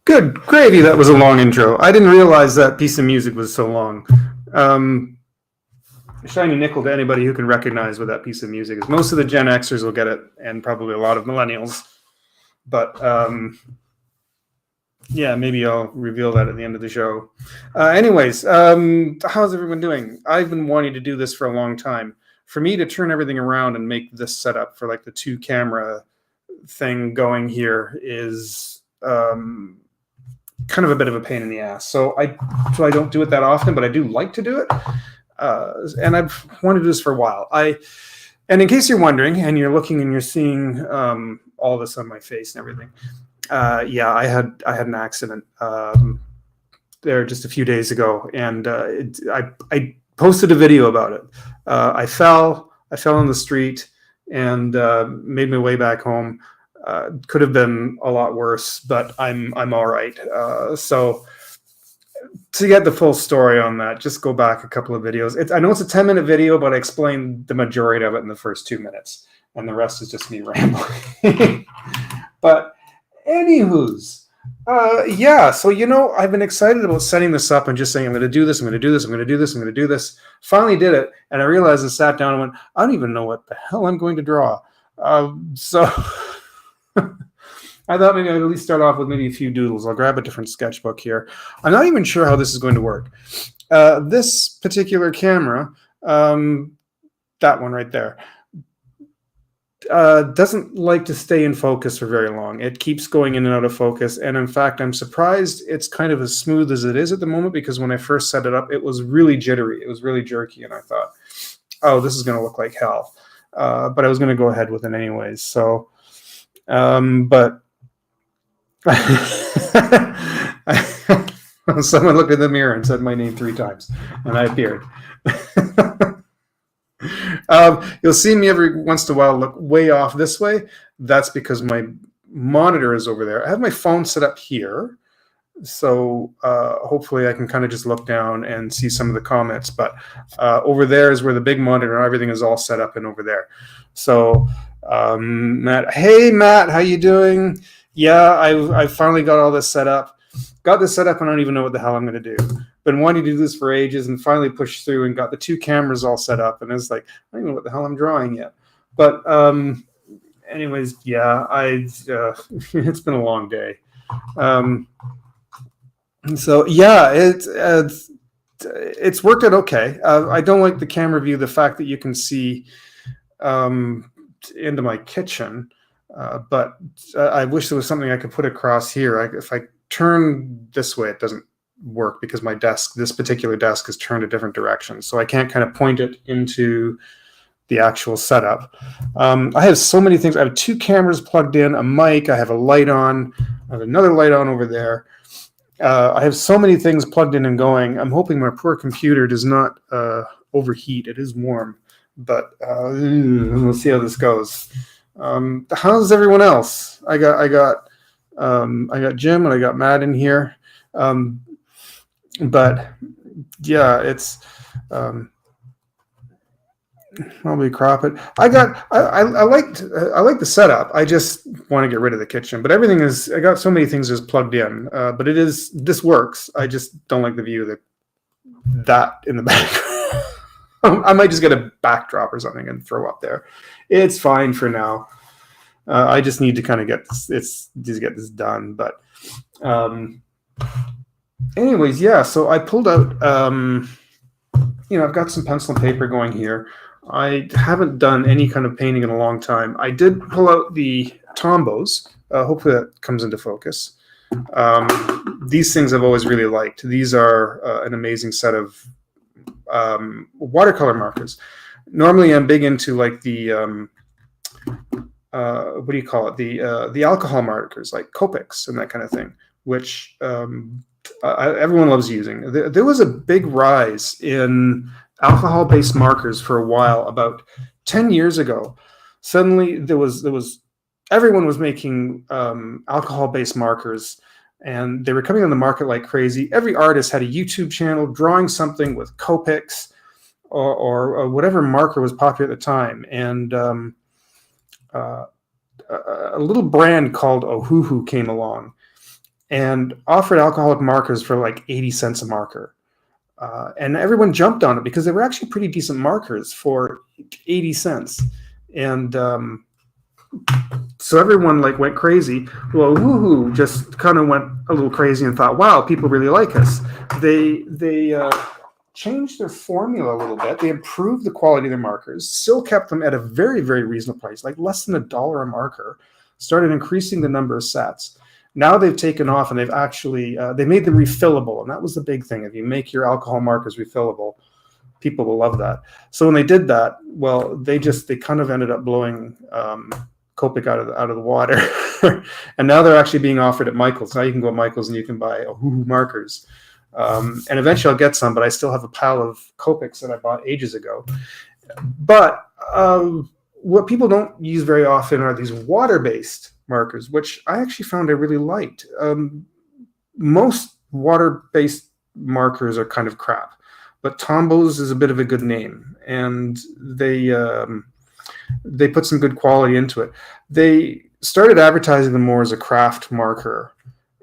Good gravy. That was a long intro. I didn't realize that piece of music was so long. Shiny nickel to anybody who can recognize what that piece of music is. Most of the Gen Xers will get it, and probably a lot of millennials. But yeah, maybe I'll reveal that at the end of the show. Anyways, how's everyone doing? I've been wanting to do this for a long time. For me to turn everything around and make this setup for like the 2-camera thing going here is kind of a bit of a pain in the ass. So I don't do it that often, but I do like to do it. And I've wanted to do this for a while. And in case you're wondering, and you're looking and you're seeing all this on my face and everything, yeah, I had an accident there just a few days ago, and I posted a video about it. I fell on the street and made my way back home. Could have been a lot worse, but I'm all right. So to get the full story on that, just go back a couple of videos. I know it's a 10-minute video, but I explained the majority of it in the first 2 minutes, and the rest is just me rambling. But anywho's, yeah, so, I've been excited about setting this up and just saying, I'm going to do this, I'm going to do this, I'm going to do this, I'm going to do this. Finally did it, and I realized and sat down and went, I don't even know what the hell I'm going to draw. So I thought maybe I'd at least start off with maybe a few doodles. I'll grab a different sketchbook here. I'm not even sure how this is going to work. This particular camera, that one right there, doesn't like to stay in focus for very long. It keeps going in and out of focus. And in fact, I'm surprised it's kind of as smooth as it is at the moment, because when I first set it up, it was really jittery. It was really jerky. And I thought, oh, this is going to look like hell. But I was going to go ahead with it anyways. So, but someone looked in the mirror and said my name 3 times, and I appeared. You'll see me every once in a while look way off this way. That's because my monitor is over there. I have my phone set up here, so hopefully I can kind of just look down and see some of the comments. But over there is where the big monitor and everything is all set up, and over there. So Matt, hey Matt, how you doing? Yeah, I finally got all this set up. Got this set up, and I don't even know what the hell I'm going to do. Been wanting to do this for ages, and finally pushed through and got the 2 cameras all set up. And it's like, I don't even know what the hell I'm drawing yet. But anyways, yeah, it's been a long day. So yeah, it's worked out okay. I don't like the camera view, the fact that you can see into my kitchen. But I wish there was something I could put across here. If I turn this way, it doesn't work because my desk, this particular desk, is turned a different direction. So I can't kind of point it into the actual setup. I have so many things. I have 2 cameras plugged in, a mic, I have a light on, I have another light on over there. I have so many things plugged in and going. I'm hoping my poor computer does not overheat. It is warm, but we'll see how this goes. How's everyone else? I got Jim and I got Matt in here. But yeah, it's I'll be crop it. I like the setup. I just want to get rid of the kitchen, but everything is, I got so many things just plugged in. But this works. I just don't like the view of that in the background. I might just get a backdrop or something and throw up there. It's fine for now. I just need to kind of get this done. But anyways, yeah. So I pulled out. I've got some pencil and paper going here. I haven't done any kind of painting in a long time. I did pull out the Tombos. Hopefully that comes into focus. These things I've always really liked. These are an amazing set of watercolor markers. Normally I'm big into like the what do you call it? The alcohol markers like Copics and that kind of thing, which everyone loves using. There was a big rise in alcohol-based markers for a while. About 10 years ago, suddenly there was everyone was making alcohol-based markers, and they were coming on the market like crazy. Every artist had a YouTube channel drawing something with Copics or whatever marker was popular at the time. And a little brand called Ohuhu came along. and offered alcoholic markers for like 80 cents a marker. And everyone jumped on it because they were actually pretty decent markers for 80 cents. And so everyone like went crazy. Well, Woohoo just kind of went a little crazy and thought, wow, people really like us. They changed their formula a little bit. They improved the quality of their markers, still kept them at a very, very reasonable price, like less than $1 a marker, started increasing the number of sets. Now they've taken off and they've actually, they made them refillable. And that was the big thing. If you make your alcohol markers refillable, people will love that. So when they did that, well, they kind of ended up blowing Copic out of the water. And now they're actually being offered at Michael's. Now you can go to Michael's and you can buy Woohoo markers. And eventually I'll get some, but I still have a pile of Copics that I bought ages ago. But what people don't use very often are these water-based markers, which I actually found I really liked. Most water-based markers are kind of crap, but Tombo's is a bit of a good name, and they put some good quality into it. They started advertising them more as a craft marker,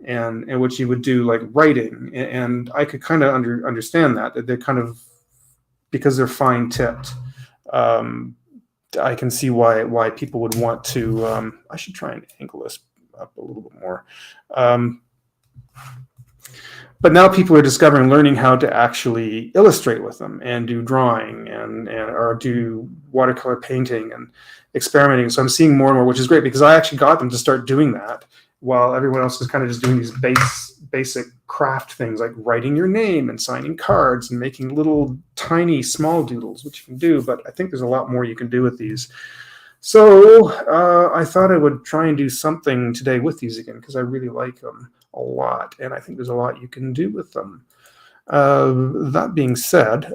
and which you would do like writing, and I could kind of understand that they're kind of, because they're fine tipped. I can see why people would want to. I should try and angle this up a little bit more. But now people are learning how to actually illustrate with them and do drawing and or do watercolor painting and experimenting. So I'm seeing more and more, which is great because I actually got them to start doing that while everyone else was kind of just doing these basic craft things like writing your name and signing cards and making little tiny small doodles, which you can do. But I think there's a lot more you can do with these. So I thought I would try and do something today with these again because I really like them a lot, and I think there's a lot you can do with them. That being said,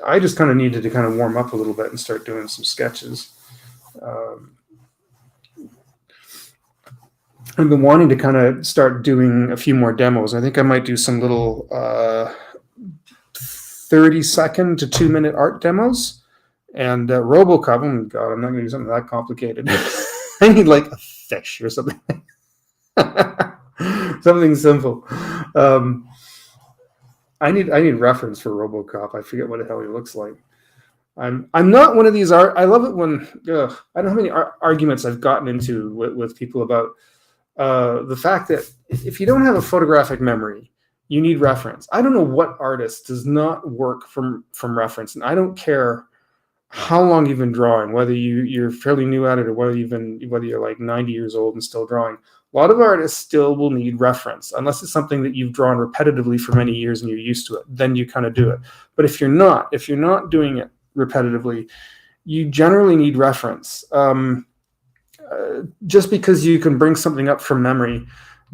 I just kind of needed to kind of warm up a little bit and start doing some sketches. I've been wanting to kind of start doing a few more demos. I think I might do some little 30-second to 2-minute art demos. And RoboCop, oh God, I'm not going to do something that complicated. I need like a fish or something. Something simple. I need reference for RoboCop. I forget what the hell he looks like. I'm not one of these I love it when I don't know how many arguments I've gotten into with people about the fact that if you don't have a photographic memory, you need reference. I don't know what artist does not work from reference, and I don't care how long you've been drawing, whether you're fairly new at it or whether you're like 90 years old and still drawing. A lot of artists still will need reference, unless it's something that you've drawn repetitively for many years and you're used to it. Then you kind of do it. But if you're not doing it repetitively, you generally need reference. Just because you can bring something up from memory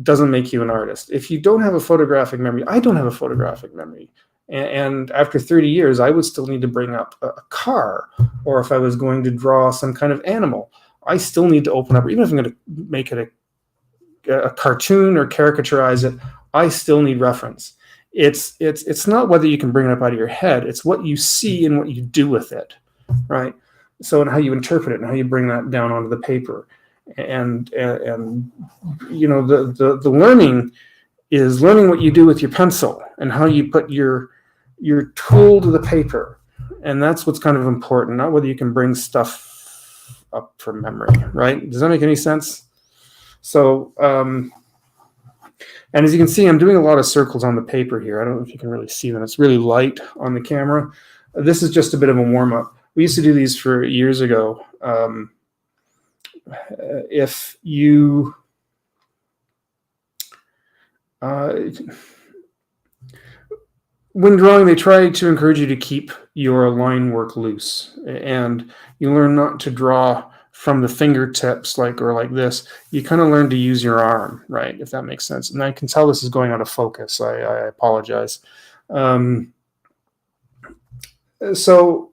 doesn't make you an artist. If you don't have a photographic memory, I don't have a photographic memory. And after 30 years, I would still need to bring up a car, or if I was going to draw some kind of animal, I still need to open up, or even if I'm going to make it a cartoon or caricaturize it, I still need reference. It's not whether you can bring it up out of your head, it's what you see and what you do with it, right? So, and how you interpret it and how you bring that down onto the paper. And you know, the learning is learning what you do with your pencil and how you put your tool to the paper. And that's what's kind of important, not whether you can bring stuff up from memory, right? Does that make any sense? So, and as you can see, I'm doing a lot of circles on the paper here. I don't know if you can really see them. It's really light on the camera. This is just a bit of a warm-up. We used to do these for years ago. If you... when drawing, they try to encourage you to keep your line work loose, and you learn not to draw from the fingertips like this. You kind of learn to use your arm, right? If that makes sense. And I can tell this is going out of focus. I apologize. So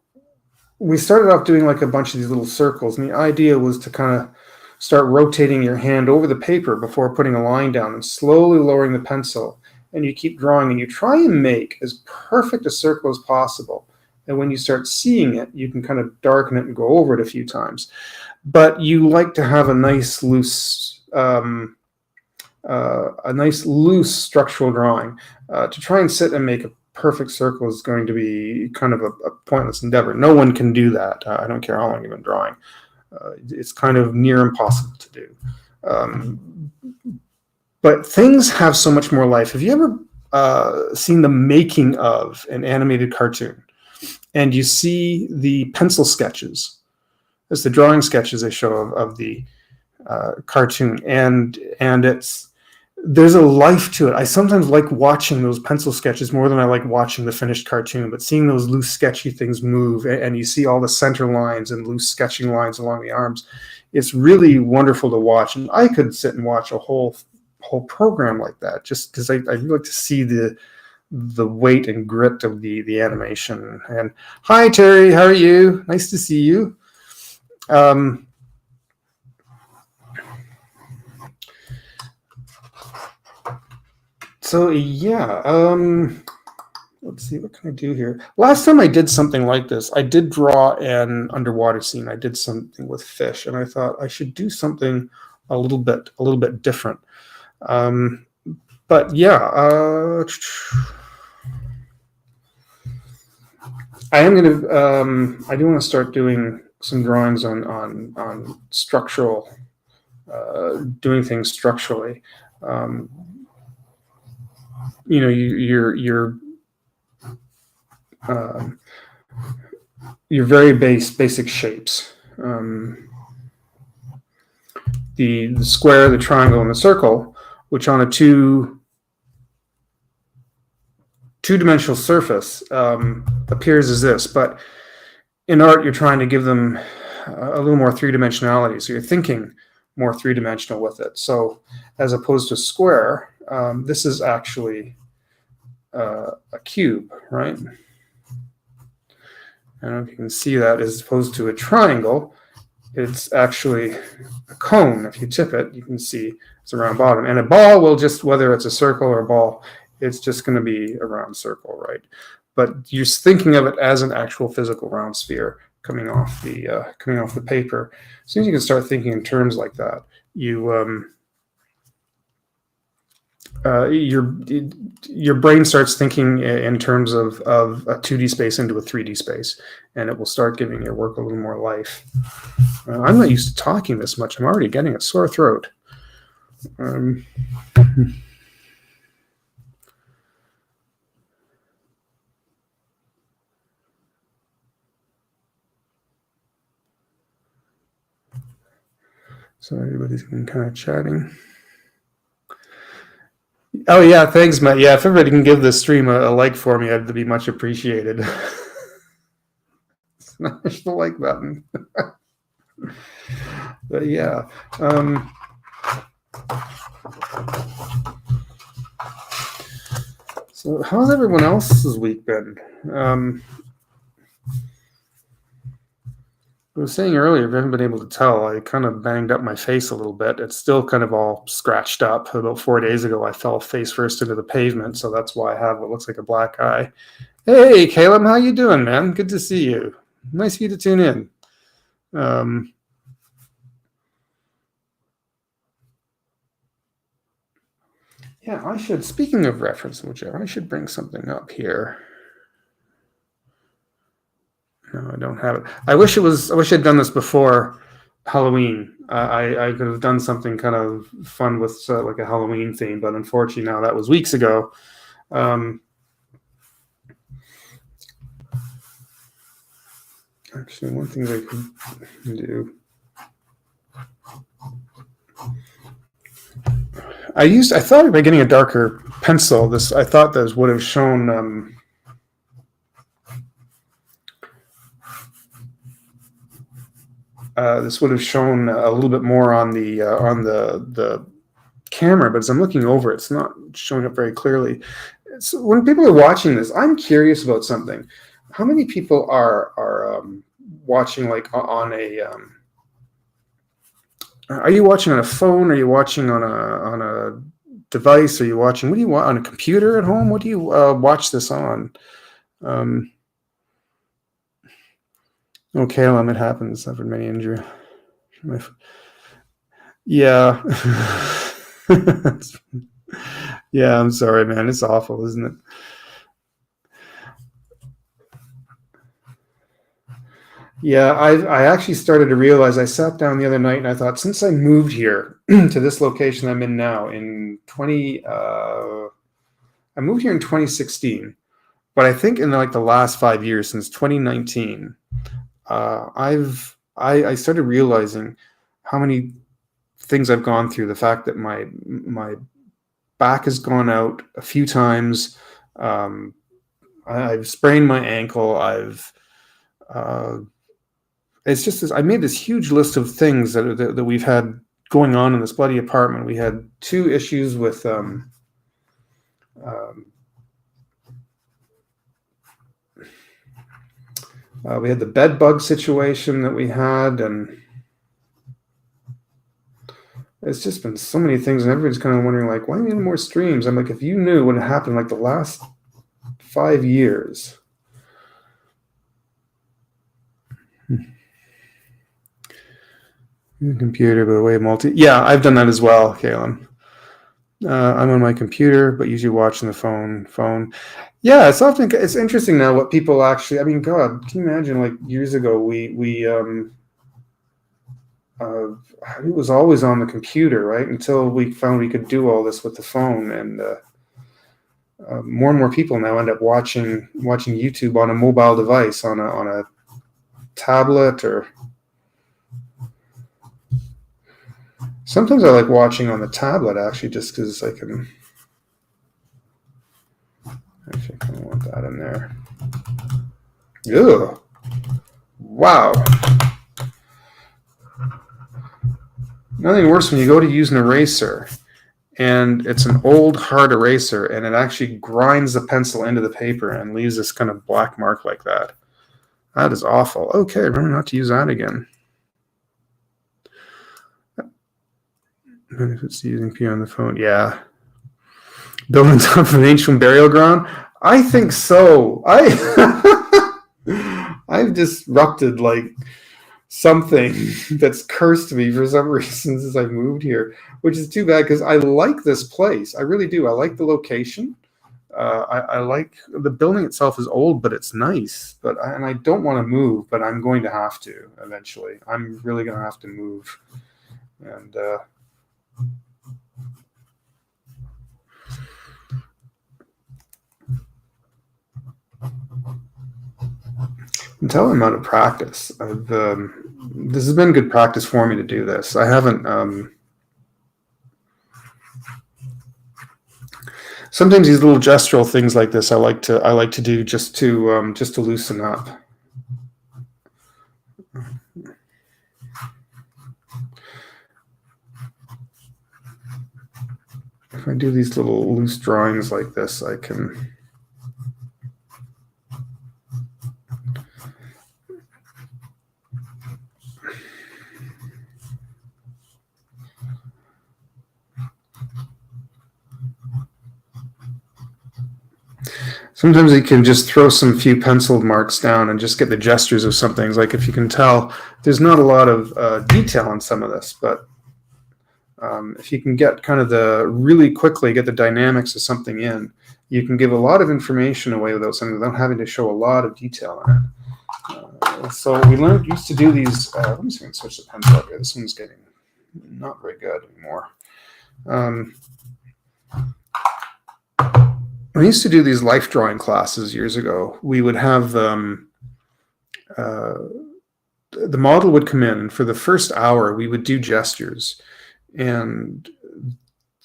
we started off doing like a bunch of these little circles, and the idea was to kind of start rotating your hand over the paper before putting a line down and slowly lowering the pencil. And you keep drawing and you try and make as perfect a circle as possible. And when you start seeing it, you can kind of darken it and go over it a few times. But you like to have a nice loose a nice loose structural drawing. To try and sit and make a perfect circle is going to be kind of a pointless endeavor. No one can do that. I don't care how long you've been drawing. It's kind of near impossible to do. But things have so much more life. Have you ever seen the making of an animated cartoon? And you see the pencil sketches. It's the drawing sketches they show of the cartoon, and there's a life to it. I sometimes like watching those pencil sketches more than I like watching the finished cartoon, but seeing those loose sketchy things move, and you see all the center lines and loose sketching lines along the arms, it's really wonderful to watch. And I could sit and watch a whole program like that, just because I like to see the weight and grit of the animation. And hi Terry, how are you? Nice to see you. So yeah, let's see, what can I do here? Last time I did something like this, I did draw an underwater scene. I did something with fish, and I thought I should do something a little bit different. But yeah, I am gonna. I do want to start doing some drawings on structural, doing things structurally. You know, your very basic shapes. The square, the triangle, and the circle, which on a two-dimensional surface appears as this, but in art you're trying to give them a little more three-dimensionality, so you're thinking more three-dimensional with it. So as opposed to square, this is actually a cube, right? I don't know if you can see that. As opposed to a triangle, it's actually a cone. If you tip it, you can see it's a round bottom. And a ball will just, whether it's a circle or a ball, it's just going to be a round circle, right? But you're thinking of it as an actual physical round sphere coming off the paper. As soon as you can start thinking in terms like that, your brain starts thinking in terms of a 2D space into a 3D space, and it will start giving your work a little more life. I'm not used to talking this much. I'm already getting a sore throat. So everybody's been kind of chatting. Oh yeah, thanks, Matt. Yeah, if everybody can give this stream a like for me, that'd be much appreciated. Smash the like button. But yeah. So how's everyone else's week been? I was saying earlier, if you haven't been able to tell, I kind of banged up my face a little bit. It's still kind of all scratched up. About 4 days ago, I fell face first into the pavement, so that's why I have what looks like a black eye. Hey, Caleb, how you doing, man? Good to see you. Nice of you to tune in. Yeah, I should, speaking of reference mojo, I should bring something up here. No, I don't have it. I wish I'd done this before Halloween. I could have done something kind of fun with like a Halloween theme, but unfortunately now that was weeks ago. Actually, one thing I could do. I thought by getting a darker pencil, I thought this would have shown. This would have shown a little bit more on the camera, but as I'm looking over, it's not showing up very clearly. So when people are watching this, I'm curious about something. How many people are watching like on a? Are you watching on a phone? Are you watching on a device? Are you watching? What do you want on a computer at home? What do you watch this on? Okay, it happens. Suffered many injury. Yeah. Yeah, I'm sorry, man. It's awful, isn't it? Yeah, I actually started to realize. I sat down the other night and I thought, since I moved here to this location I'm in now in 20, I moved here in 2016, but I think in like the last 5 years, since 2019, I started realizing how many things I've gone through. The fact that my back has gone out a few times. Um, I've sprained my ankle. Uh, it's just this, I made this huge list of things that we've had going on in this bloody apartment. We had two issues with um, we had the bed bug situation that we had, and it's just been so many things, and everybody's kind of wondering, like, why do we need more streams? I'm like, if you knew what had happened like the last 5 years. Computer, but away multi. Yeah, I've done that as well, Kaylin. I'm on my computer, but usually watching the phone. Yeah, it's interesting now what people actually. I mean, God, can you imagine? Like years ago, it was always on the computer, right? Until we found we could do all this with the phone, and more and more people now end up watching YouTube on a mobile device, on a tablet, or sometimes I like watching on the tablet actually, just because I can. Actually, I kind of want that in there. Ugh. Wow. Nothing worse when you go to use an eraser and it's an old hard eraser and it actually grinds the pencil into the paper and leaves this kind of black mark like that. That is awful. Okay, remember not to use that again. If it's using P on the phone, yeah. Built on top of an ancient burial ground? I think so. I've disrupted like something that's cursed me for some reason since I moved here, which is too bad because I like this place. I really do. I like the location. I like the building itself is old, but it's nice. And I don't want to move, but I'm going to have to eventually. I'm really going to have to move, and until I'm out of practice, this has been good practice for me to do this. I haven't. Sometimes these little gestural things like this, I like to do just to loosen up. If I do these little loose drawings like this, I can. Sometimes you can just throw some few penciled marks down and just get the gestures of some things. Like if you can tell, there's not a lot of detail on some of this, but if you can get kind of really quickly get the dynamics of something in, you can give a lot of information away without having to show a lot of detail in it. So we used to do these. Let me see if I can switch the pencil up here. This one's getting not very good anymore. I used to do these life drawing classes years ago. We would have the model would come in, and for the first hour, we would do gestures, and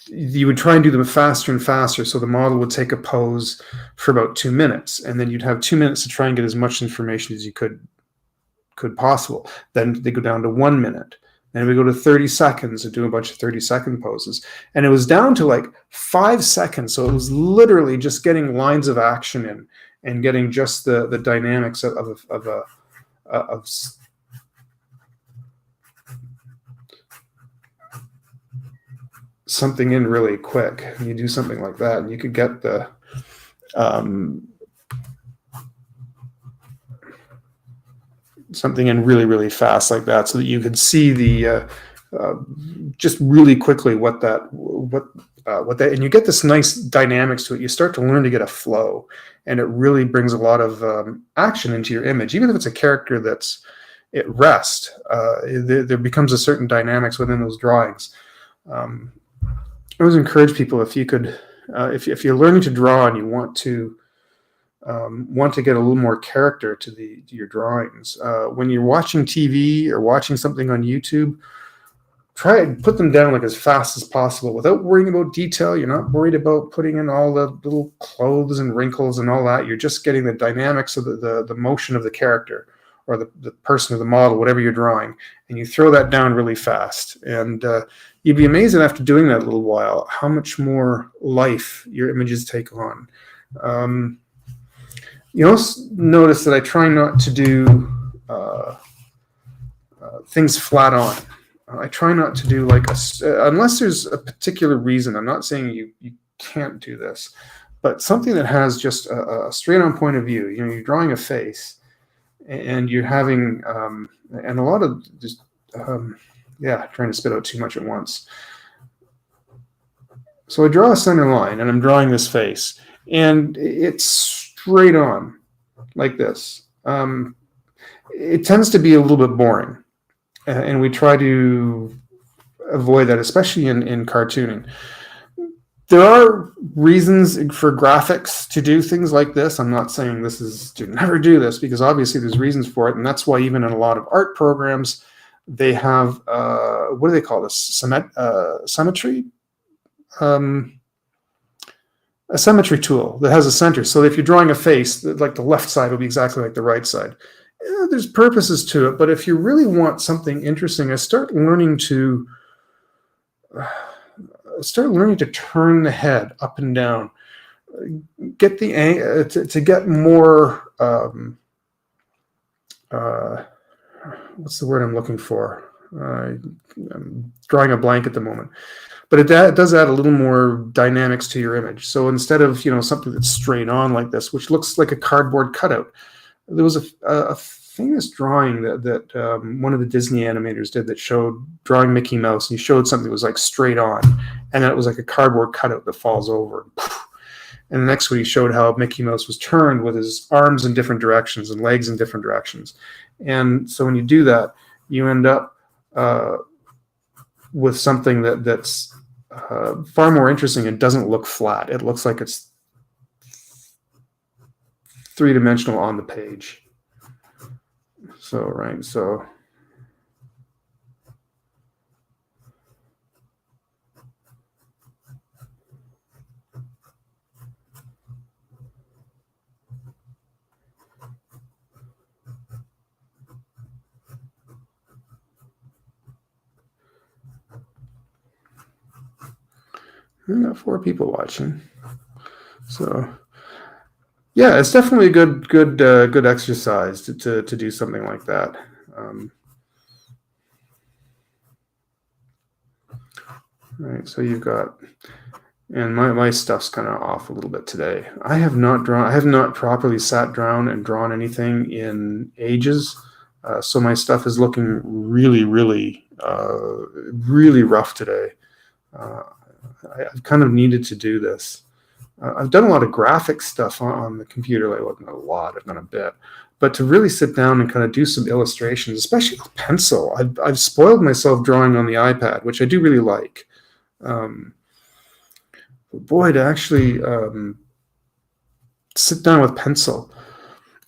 you would try and do them faster and faster. So the model would take a pose for about 2 minutes, and then you'd have 2 minutes to try and get as much information as you could possible. Then they go down to 1 minute. Then we go to 30 seconds and do a bunch of 30-second poses. And it was down to like 5 seconds. So it was literally just getting lines of action in and getting just the dynamics of something in really quick. And you do something like that, and you could get the something in really, really fast like that, so that you could see the just really quickly what that, and you get this nice dynamics to it. You start to learn to get a flow, and it really brings a lot of action into your image, even if it's a character that's at rest. There becomes a certain dynamics within those drawings. I always encourage people, if you could, if you're learning to draw and you want to get a little more character to your drawings, when you're watching TV or watching something on YouTube, try and put them down like as fast as possible without worrying about detail. You're not worried about putting in all the little clothes and wrinkles and all that. You're just getting the dynamics of the motion of the character or the person or the model, whatever you're drawing, and you throw that down really fast. And you'd be amazed after doing that a little while how much more life your images take on. You also notice that I try not to do things flat on. I try not to do like unless there's a particular reason. I'm not saying you can't do this, but something that has just a straight on point of view. You know, you're drawing a face, and you're having and a lot of just trying to spit out too much at once. So I draw a center line, and I'm drawing this face, and it's straight on like this. It tends to be a little bit boring. And we try to avoid that, especially in cartooning. There are reasons for graphics to do things like this. I'm not saying this is to never do this, because obviously there's reasons for it. And that's why even in a lot of art programs, they have, what do they call this? Symmetry? A symmetry tool that has a center. So if you're drawing a face, like the left side will be exactly like the right side. Yeah, there's purposes to it, but if you really want something interesting, I start learning to turn the head up and down, get the to get more. What's the word I'm looking for? I'm drawing a blank at the moment, but it does add a little more dynamics to your image. So instead of something that's straight on like this, which looks like a cardboard cutout. There was a famous drawing that one of the Disney animators did that showed drawing Mickey Mouse, and he showed something that was like straight on, and then it was like a cardboard cutout that falls over. And the next one he showed how Mickey Mouse was turned with his arms in different directions and legs in different directions. And so when you do that, you end up with something that's far more interesting and doesn't look flat. It looks like it's three-dimensional on the page. So we got 4 people watching. So yeah, it's definitely a good exercise to do something like that. Right, so you've got, and my stuff's kind of off a little bit today. I have not properly sat down and drawn anything in ages, so my stuff is looking really rough today. I've kind of needed to do this. I've done a lot of graphic stuff on the computer, like not a lot, I've done a bit, but to really sit down and kind of do some illustrations, especially with pencil. I've spoiled myself drawing on the iPad, which I do really like. Boy, to actually sit down with pencil.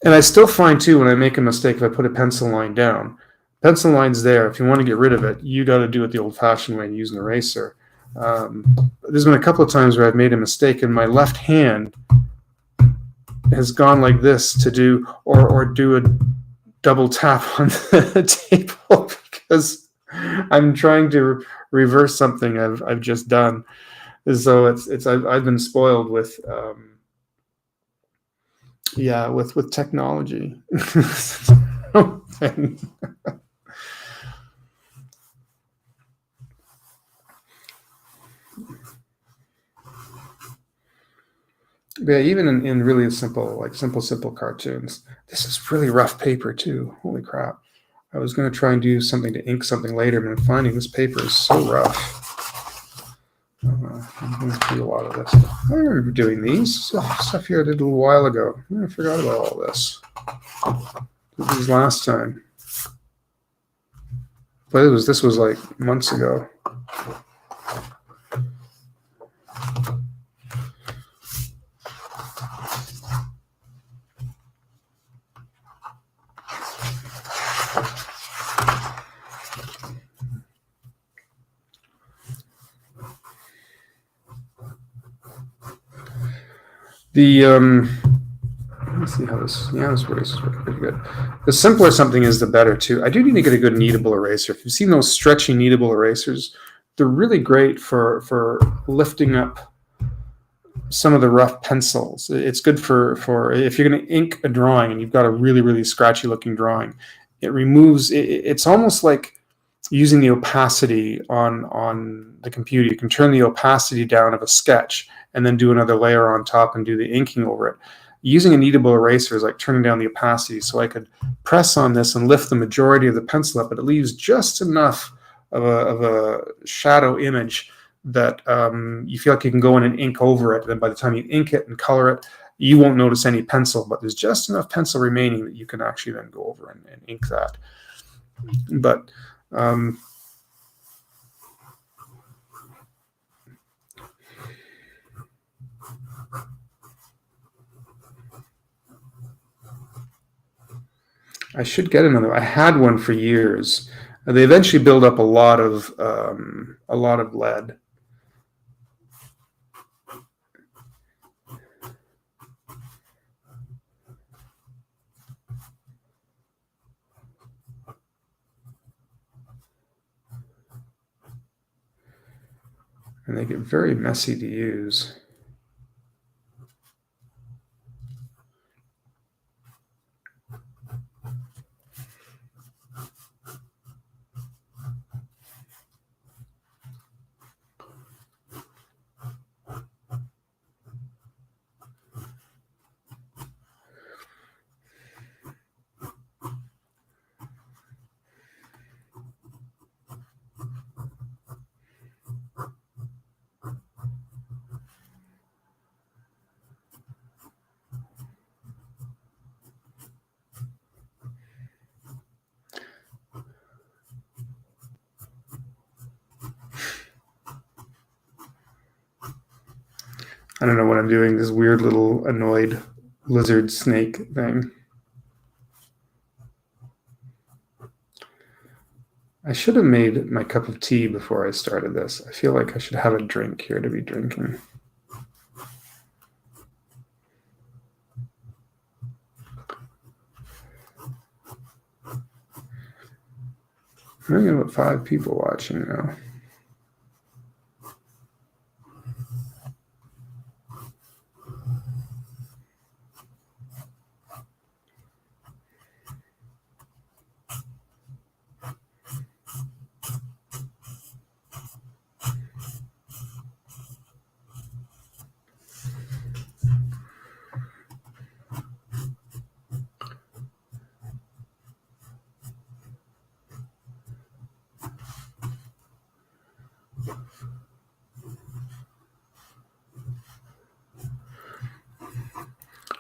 And I still find too, when I make a mistake, if I put a pencil line down, pencil line's there. If you want to get rid of it, you got to do it the old-fashioned way and use an eraser. There's been a couple of times where I've made a mistake and my left hand has gone like this to do or do a double tap on the table because I'm trying to reverse something I've just done. So I've been spoiled with with technology. Yeah, even in really simple cartoons. This is really rough paper too. Holy crap. I was going to try and do something to ink something later, but I'm finding this paper is so rough. I'm going through a lot of this. I remember doing these stuff here I did a little while ago. I forgot about all this. Did these last time, but this was like months ago. Let's see how this. Yeah, this eraser work pretty good. The simpler something is, the better too. I do need to get a good kneadable eraser. If you've seen those stretchy kneadable erasers, they're really great for lifting up some of the rough pencils. It's good for if you're going to ink a drawing and you've got a really scratchy looking drawing. It removes. It's almost like using the opacity on the computer. You can turn the opacity down of a sketch and then do another layer on top and do the inking over it. Using a kneadable eraser is like turning down the opacity, so I could press on this and lift the majority of the pencil up, but it leaves just enough of a shadow image that you feel like you can go in and ink over it. And then by the time you ink it and color it, you won't notice any pencil, but there's just enough pencil remaining that you can actually then go over and ink that. But I should get another. I had one for years. They eventually build up a lot of lead. And they get very messy to use. I don't know what I'm doing, this weird little annoyed lizard snake thing. I should have made my cup of tea before I started this. I feel like I should have a drink here to be drinking. I got about 5 people watching now.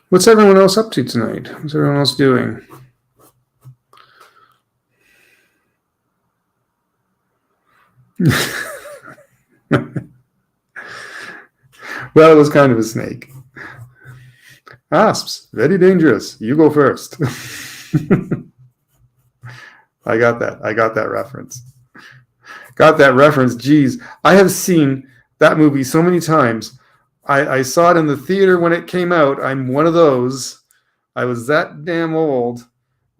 What's everyone else up to tonight? What's everyone else doing? Well, it was kind of a snake. Asps, very dangerous. You go first. I got that reference. Got that reference. Geez, I have seen that movie so many times. I saw it in the theater when it came out. I'm one of those. I was that damn old,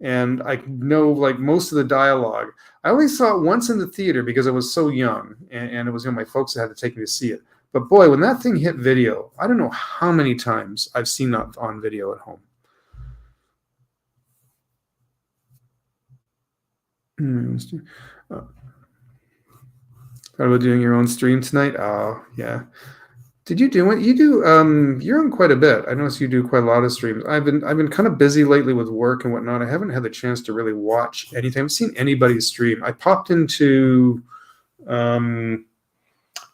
and I know like most of the dialogue. I only saw it once in the theater because I was so young, and it was my folks that had to take me to see it. But boy, when that thing hit video, I don't know how many times I've seen that on video at home. Thought about doing your own stream tonight? Oh, yeah. Did you do it? You do. You're on quite a bit. I noticed you do quite a lot of streams. I've been kind of busy lately with work and whatnot. I haven't had the chance to really watch anything. I haven't seen anybody stream. I popped into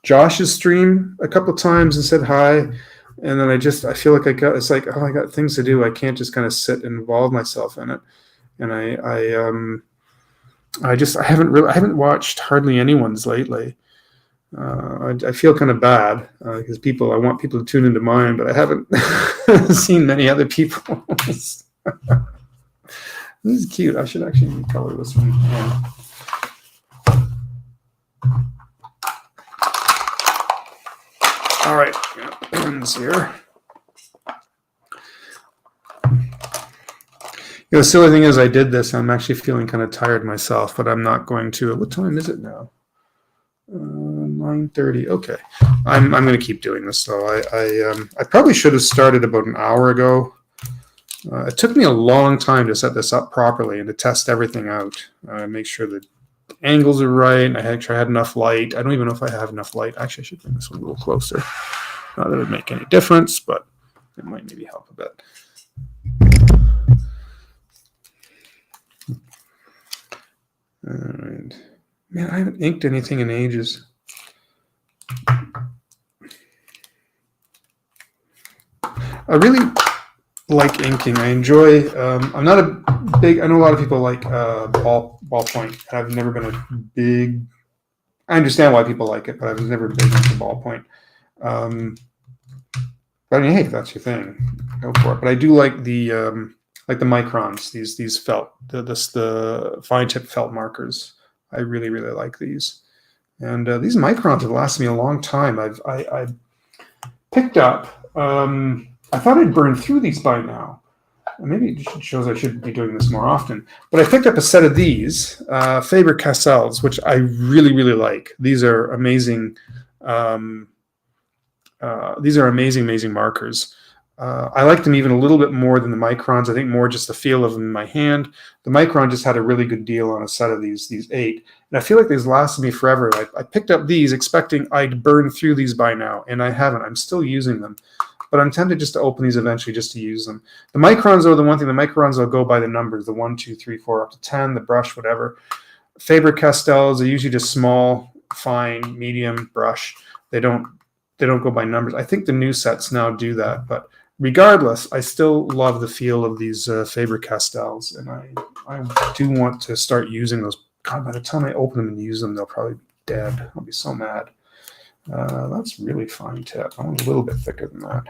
Josh's stream a couple of times and said hi, and then I feel like it's like, oh, I got things to do. I can't just kind of sit and involve myself in it. And I haven't watched hardly anyone's lately. I feel kind of bad because I want people to tune into mine, but I haven't seen many other people. This is cute. I should actually color this one. Yeah. All right, pens here. The silly thing is, I did this. I'm actually feeling kind of tired myself, but I'm not going to. What time is it now? 9:30. Okay, I'm going to keep doing this though. I probably should have started about an hour ago. It took me a long time to set this up properly and to test everything out. Make sure the angles are right. I actually had enough light. I don't even know if I have enough light. Actually, I should bring this one a little closer. Not that it would make any difference, but it might maybe help a bit. All right. Man, I haven't inked anything in ages. I really like inking. I enjoy. I'm not a big. I know a lot of people like ballpoint. I've never been a big. I understand why people like it, but I was never big into ballpoint. But I mean, hey, if that's your thing, go for it. But I do like the microns. These felt the fine tip felt markers. I really like these, and these microns have lasted me a long time. I picked up. I thought I'd burned through these by now. Maybe it shows I should be doing this more often. But I picked up a set of these Faber-Castells, which I really like. These are amazing. These are amazing markers. I like them even a little bit more than the microns. I think more just the feel of them in my hand. The micron just had a really good deal on a set of these 8. And I feel like these lasted me forever. I picked up these expecting I'd burn through these by now, and I haven't. I'm still using them. But I'm tempted just to open these eventually just to use them. The microns are the one thing. The microns will go by the numbers, the 1, 2, 3, 4, up to 10, the brush, whatever. Faber-Castells are usually just small, fine, medium brush. They don't go by numbers. I think the new sets now do that, but regardless, I still love the feel of these Faber-Castells, and I do want to start using those. God, by the time I open them and use them, they'll probably be dead. I'll be so mad. That's really fine tip. I want a little bit thicker than that.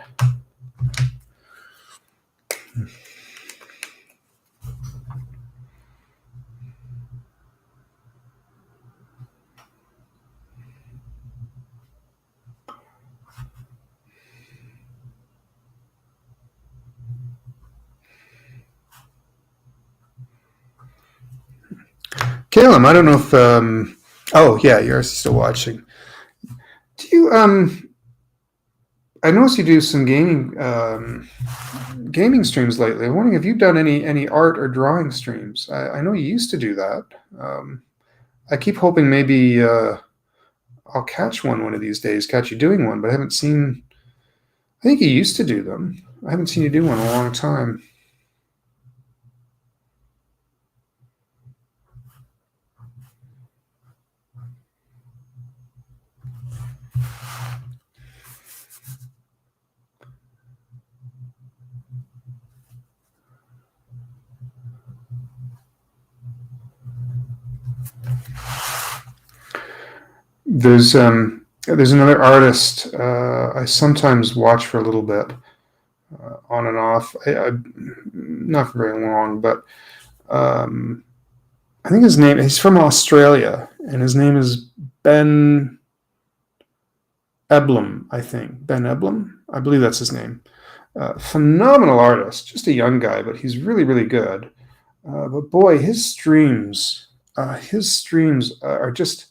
Caleb, I don't know if oh yeah, you're still watching. Do you I noticed you do some gaming streams lately. I'm wondering if you've done any art or drawing streams. I know you used to do that. I keep hoping maybe I'll catch one of these days, catch you doing one, but I haven't seen. I think you used to do them. I haven't seen you do one in a long time. There's another artist I sometimes watch for a little bit, on and off. I not for very long, but I think he's from Australia, and his name is Ben Eblum, I think. Ben Eblum? I believe that's his name. Phenomenal artist, just a young guy, but he's really good. But boy, his streams are just.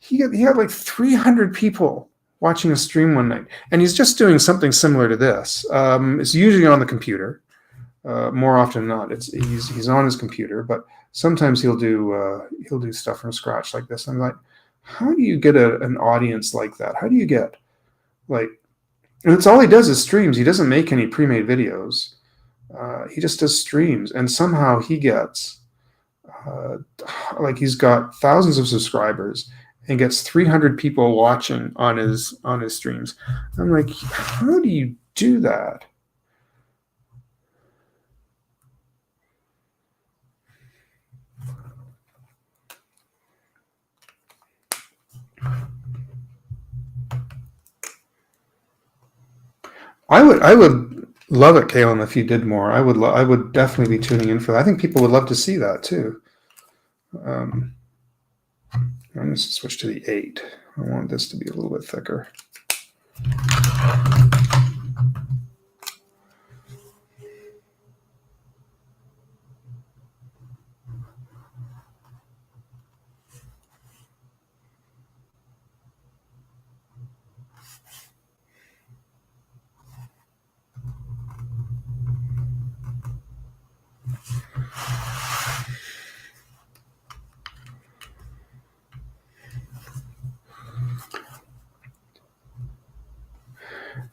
He had like 300 people watching a stream one night, and he's just doing something similar to this. It's usually on the computer. More often than not, he's on his computer, but sometimes he'll do stuff from scratch like this. I'm like, how do you get an audience like that? How do you get Like, and it's all he does is streams. He doesn't make any pre-made videos. He just does streams, and somehow he gets like he's got thousands of subscribers and gets 300 people watching on his streams. I'm like, how do you do that? I would love it, Kalen, if you did more. I would definitely be tuning in for that. I think people would love to see that too. I'm going to switch to the 8. I want this to be a little bit thicker.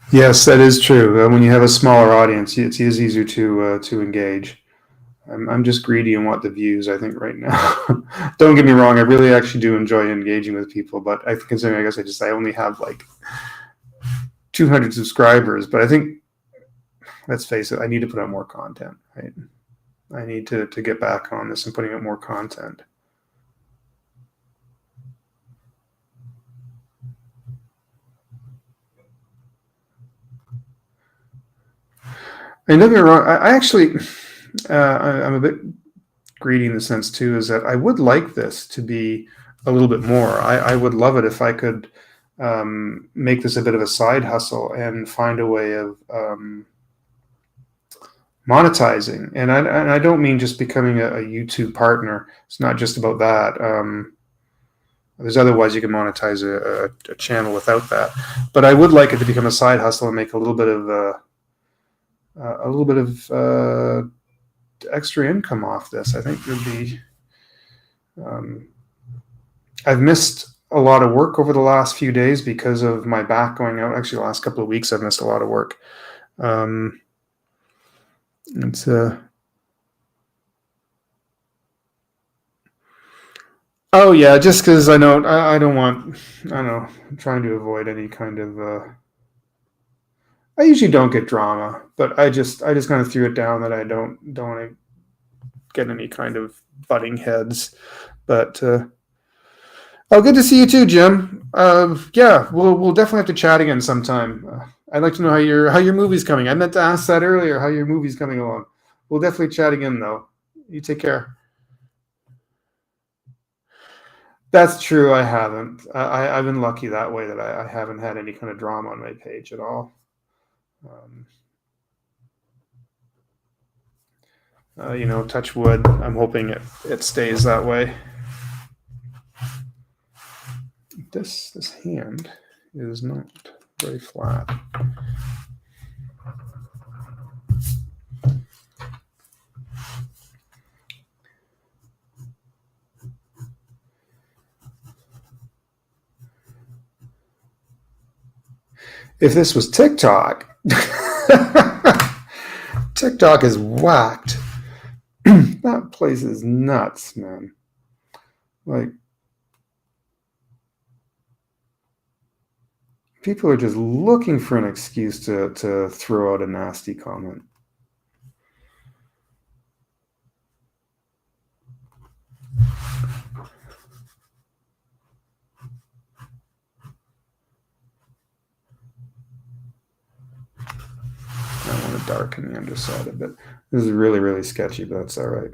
Yes, that is true. When you have a smaller audience, it is easier to engage. I'm just greedy and want the views, I think, right now. Don't get me wrong, I really actually do enjoy engaging with people, but considering, I guess I only have like 200 subscribers, but I think, let's face it, I need to put out more content, right? I need to get back on this and putting out more content. And don't get me wrong, I actually, I'm a bit greedy in the sense too, is that I would like this to be a little bit more. I would love it if I could make this a bit of a side hustle and find a way of monetizing. And I don't mean just becoming a YouTube partner. It's not just about that. There's other ways you can monetize a channel without that. But I would like it to become a side hustle and make a little bit of extra income off this. I think would be. I've missed a lot of work over the last few days because of my back going out. Actually, the last couple of weeks I've missed a lot of work. It's oh yeah, just because I don't want. I don't know. I'm trying to avoid any kind of. I usually don't get drama, but I just kind of threw it down that I don't want to get any kind of butting heads. But oh, good to see you too, Jim. Yeah, we'll definitely have to chat again sometime. I'd like to know how your movie's coming. I meant to ask that earlier. How your movie's coming along? We'll definitely chat again, though. You take care. That's true. I haven't. I've been lucky that way that I haven't had any kind of drama on my page at all. Touch wood. I'm hoping it stays that way. This hand is not very flat. If this was TikTok, TikTok is whacked. That place is nuts, man. Like, people are just looking for an excuse to throw out a nasty comment. I want to darken the underside a bit. This is really, really sketchy, but that's all right.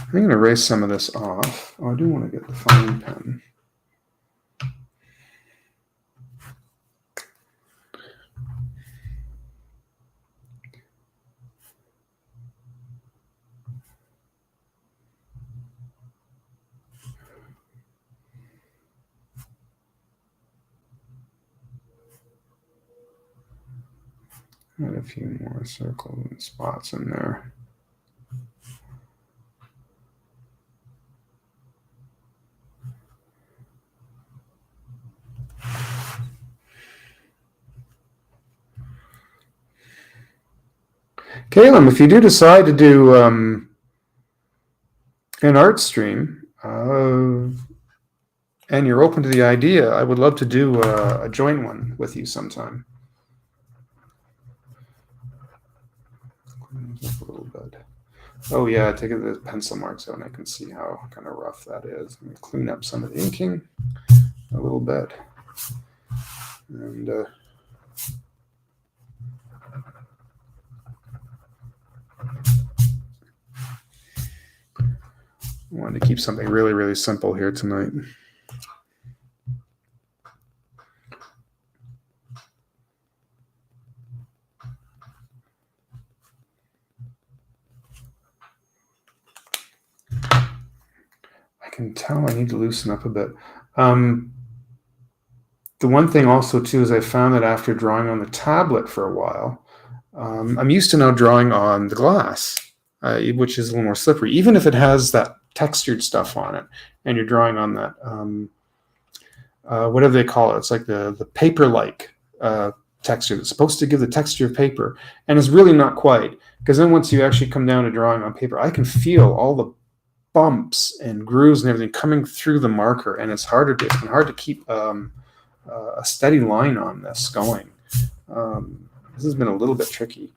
I'm going to erase some of this off. Oh, I do want to get the fine pen. Add a few more circles and spots in there. Caleb, if you do decide to do an art stream, and you're open to the idea, I would love to do a joint one with you sometime. A little bit. Oh yeah, take the pencil marks out and I can see how kind of rough that is. I'm going to clean up some of the inking a little bit. And I wanted to keep something really, really simple here tonight. I can tell I need to loosen up a bit. The one thing also too is I found that after drawing on the tablet for a while, I'm used to now drawing on the glass, which is a little more slippery, even if it has that textured stuff on it, and you're drawing on that, whatever they call it. It's like the paper-like texture that's supposed to give the texture of paper, and it's really not quite, because then once you actually come down to drawing on paper, I can feel all the bumps and grooves and everything coming through the marker, and it's been hard to keep a steady line on this going. This has been a little bit tricky,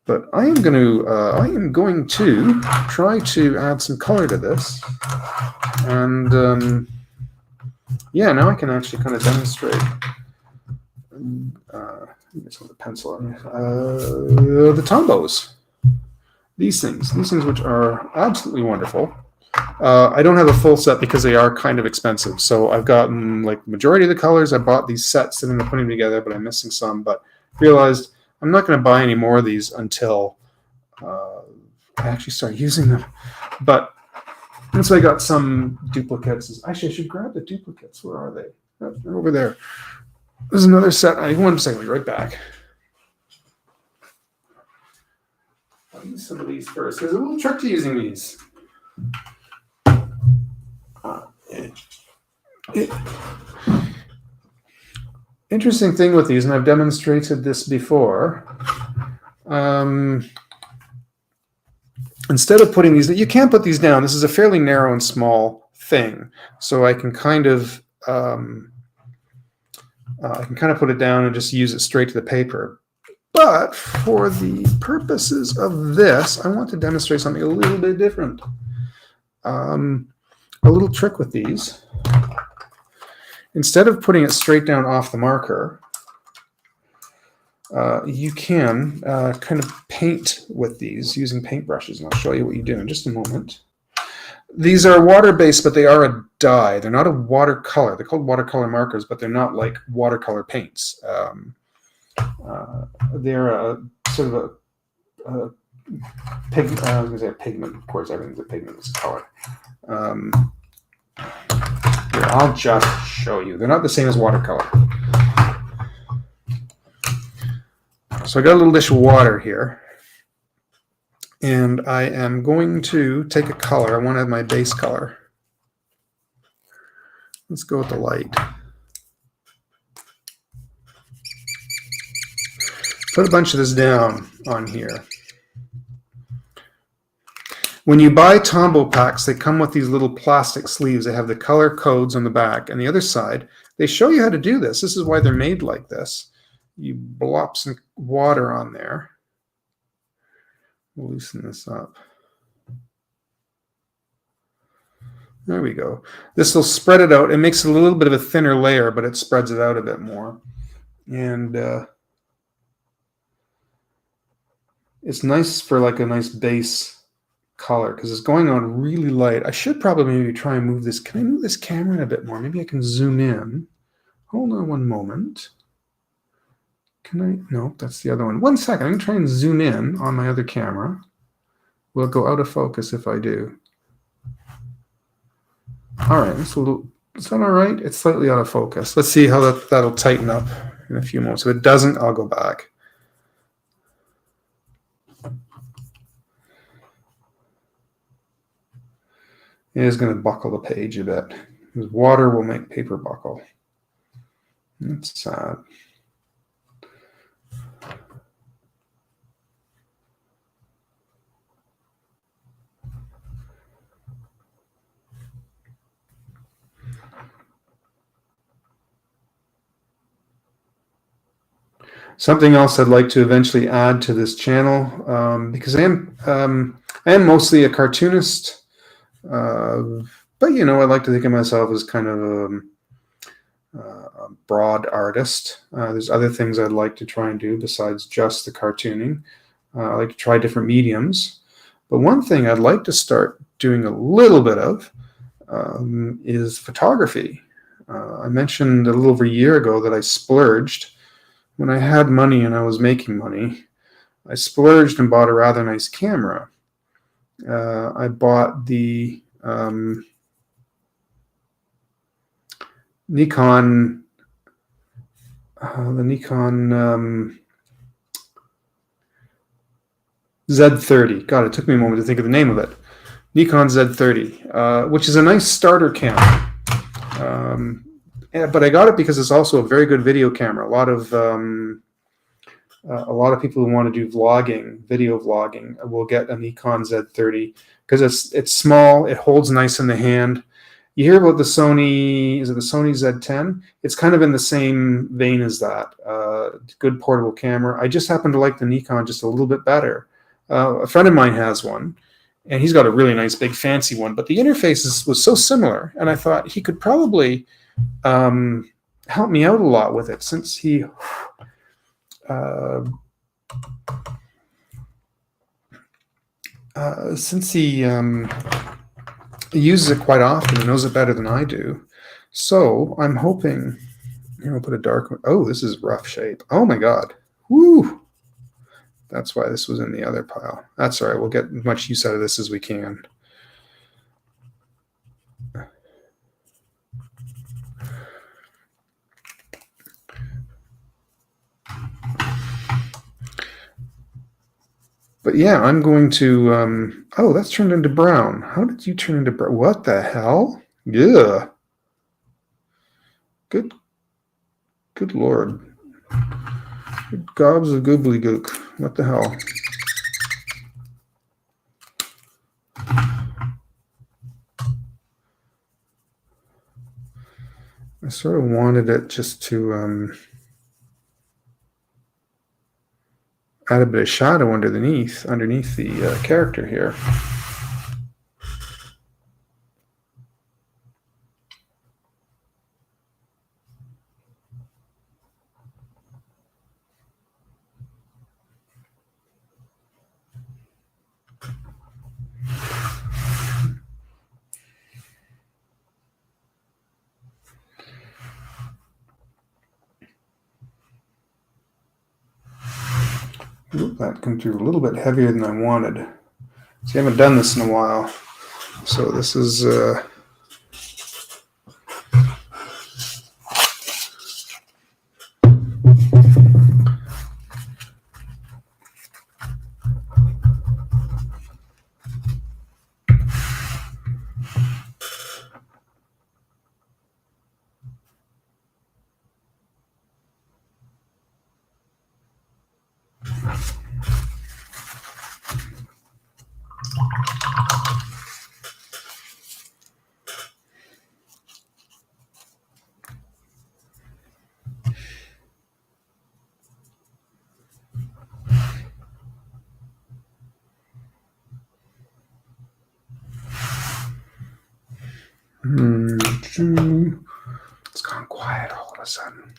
but I am going to try to add some color to this, and yeah, now I can actually kind of demonstrate. With the pencil, the tombos. These things which are absolutely wonderful. I don't have a full set because they are kind of expensive. So I've gotten like the majority of the colors. I bought these sets and then I'm putting them together, but I'm missing some. But realized I'm not going to buy any more of these until I actually start using them. But and so I got some duplicates. Actually, I should grab the duplicates. Where are they? Oh, they're over there. There's another set. One second, I'll be right back. I'll use some of these first. There's a little trick to using these. Interesting thing with these, and I've demonstrated this before. Instead of putting these, you can't put these down. This is a fairly narrow and small thing, so I can kind of put it down and just use it straight to the paper. But for the purposes of this, I want to demonstrate something a little bit different. A little trick with these. Instead of putting it straight down off the marker, you can kind of paint with these using paintbrushes, and I'll show you what you do in just a moment. These are water-based, but they are a dye. They're not a watercolor. They're called watercolor markers, but they're not like watercolor paints. They're a sort of a pigment. I was going to say a pigment. Of course, everything's a pigment. It's a color. Here, I'll just show you. They're not the same as watercolor. So I got a little dish of water here. And I am going to take a color. I want to have my base color. Let's go with the light. Put a bunch of this down on here. When you buy Tombow packs, they come with these little plastic sleeves. They have the color codes on the back. And the other side, they show you how to do this. This is why they're made like this. You blop some water on there. We'll loosen this up. There we go. This will spread it out. It makes it a little bit of a thinner layer, but it spreads it out a bit more. And it's nice for like a nice base color because it's going on really light. I should probably maybe try and move this. Can I move this camera in a bit more? Maybe I can zoom in. Hold on one moment. Can I? No, that's the other one. 1 second. I'm going to try and zoom in on my other camera. Will it go out of focus if I do? All right. Is that all right? It's slightly out of focus. Let's see how that'll tighten up in a few moments. If it doesn't, I'll go back. It is going to buckle the page a bit. Because water will make paper buckle. That's sad. Something else I'd like to eventually add to this channel, because I am mostly a cartoonist, but I like to think of myself as kind of a broad artist. There's other things I'd like to try and do besides just the cartooning. I like to try different mediums. But one thing I'd like to start doing a little bit of is photography. I mentioned a little over a year ago that I splurged. When I had money and I was making money, I splurged and bought a rather nice camera. I bought the Nikon Z30. God, it took me a moment to think of the name of it. Nikon Z30, which is a nice starter camera. But I got it because it's also a very good video camera. A lot of people who want to do vlogging, video vlogging, will get a Nikon Z30 because it's small, it holds nice in the hand. You hear about the Sony, is it the Sony Z10? It's kind of in the same vein as that. Good portable camera. I just happen to like the Nikon just a little bit better. A friend of mine has one, and he's got a really nice big fancy one, but the interface was so similar, and I thought he could probably help me out a lot with it since he uses it quite often and knows it better than I do. So I'm hoping, here I'll put a dark one. Oh, this is rough shape. Oh my God. Woo! That's why this was in the other pile. That's all right. We'll get as much use out of this as we can. But yeah, I'm going to, oh, that's turned into brown. How did you turn into brown? What the hell? Yeah. Good Lord. Good gobs of gobbledygook. What the hell? I sort of wanted it just to add a bit of shadow underneath the character here. Ooh, that came through a little bit heavier than I wanted. See, I haven't done this in a while, so this is it's gone quiet all of a sudden.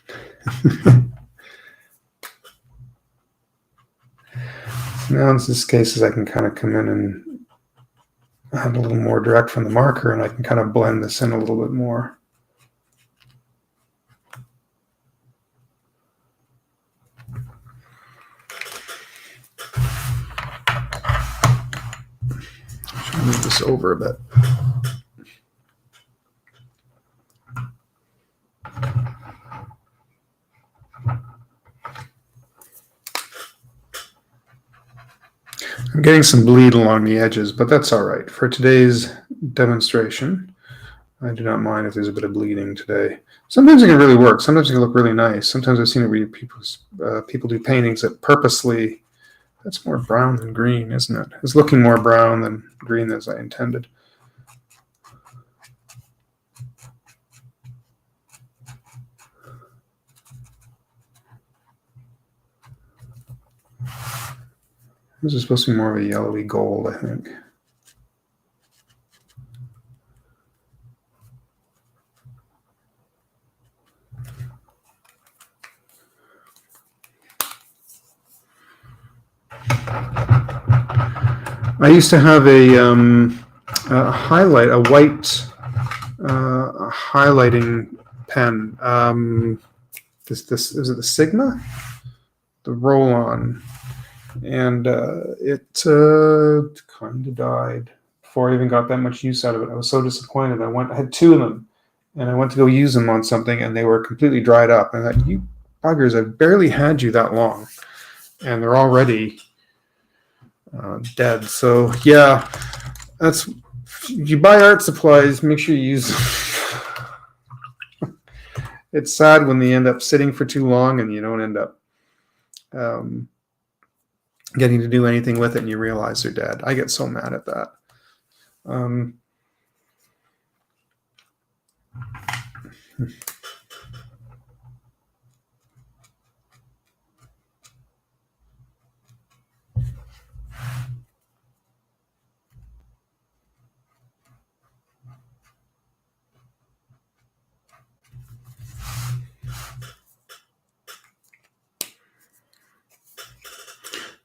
Now in this case, I can kind of come in and add a little more direct from the marker, and I can kind of blend this in a little bit more. I'll move this over a bit. I'm getting some bleed along the edges, but that's all right. For today's demonstration, I do not mind if there's a bit of bleeding today. Sometimes it can really work. Sometimes it can look really nice. Sometimes I've seen it where people do paintings that purposely, that's more brown than green, isn't it? It's looking more brown than green as I intended. This is supposed to be more of a yellowy gold, I think. I used to have a white highlighting pen. This is it the Sigma, the roll-on, and it kind of died before I even got that much use out of it. I was so disappointed. I had two of them, and I went to go use them on something, and they were completely dried up. And I thought, you buggers, I've barely had you that long, and they're already dead. So yeah, that's, if you buy art supplies, make sure you use them. It's sad when they end up sitting for too long and you don't end up getting to do anything with it, and you realize they're dead. I get so mad at that.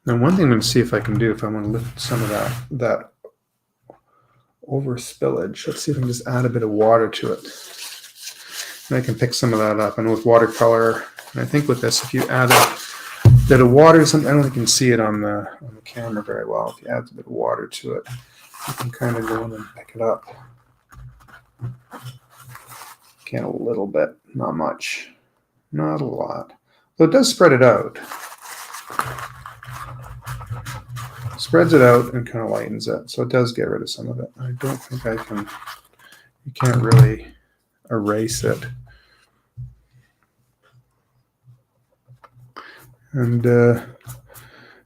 Now, one thing I'm going to see if I can do, if I want to lift some of that over spillage, let's see if I can just add a bit of water to it. And I can pick some of that up. And with watercolor, and I think with this, if you add a bit of water, something, I don't think you can see it on the camera very well. If you add a bit of water to it, you can kind of go in and pick it up. Again, a little bit, not much, not a lot. Though it does spread it out. Spreads it out and kind of lightens it, so it does get rid of some of it. I don't think I can. You can't really erase it. And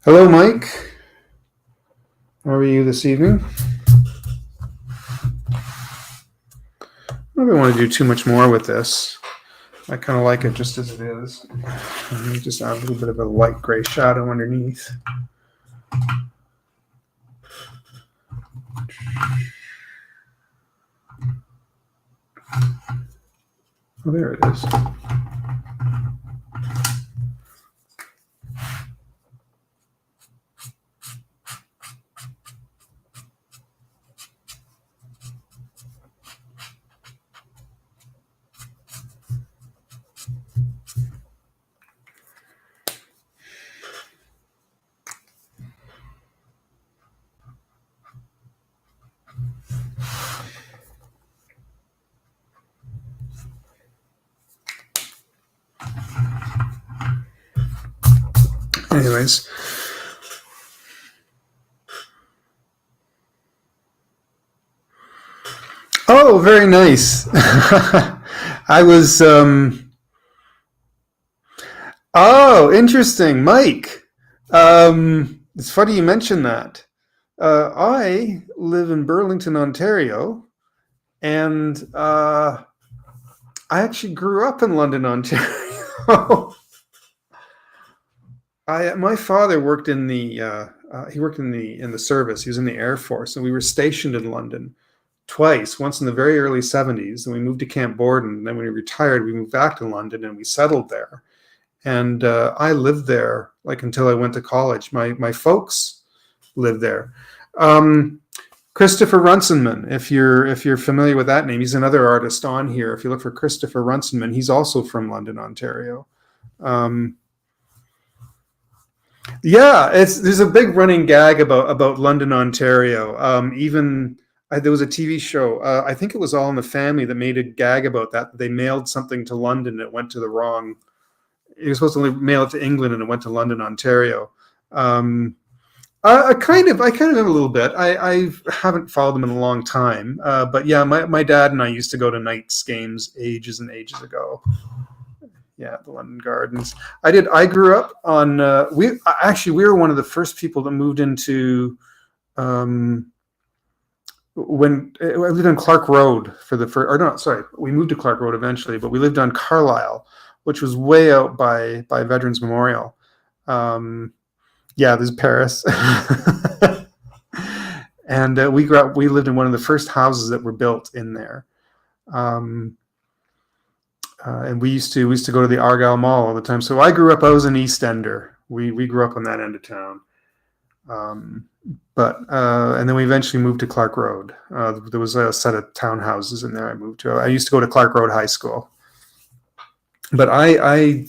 hello, Mike. How are you this evening? I don't really want to do too much more with this. I kind of like it just as it is. Let me just add a little bit of a light gray shadow underneath. Oh, there it is. Anyways, oh, very nice. I was oh, interesting, Mike. It's funny you mentioned that. I live in Burlington, Ontario, and I actually grew up in London, Ontario. My father worked in the in the service. He was in the Air Force, and we were stationed in London twice. Once in the very early 70s, and we moved to Camp Borden. And then when we retired, we moved back to London, and we settled there. And I lived there like until I went to college. My folks lived there. Christopher Runciman, if you're familiar with that name, he's another artist on here. If you look for Christopher Runciman, he's also from London, Ontario. Yeah, there's a big running gag about London, Ontario. Even there was a TV show. I think it was All in the Family that made a gag about that. They mailed something to London. And it went to the wrong. It was supposed to mail it to England, and it went to London, Ontario. I kind of have a little bit. I haven't followed them in a long time. But yeah, my dad and I used to go to Knights games ages and ages ago. Yeah, the London Gardens. I grew up on. We were one of the first people that moved into. When I lived on Clark Road for the first. Or no, sorry, we moved to Clark Road eventually, but we lived on Carlisle, which was way out by Veterans Memorial. Yeah, there's Paris. And we lived in one of the first houses that were built in there. Um, and we used to go to the Argyle Mall all the time. So I was an East Ender. We grew up on that end of town. Um, and then we eventually moved to Clark Road. There was a set of townhouses in there I moved to. I used to go to Clark Road High School. But I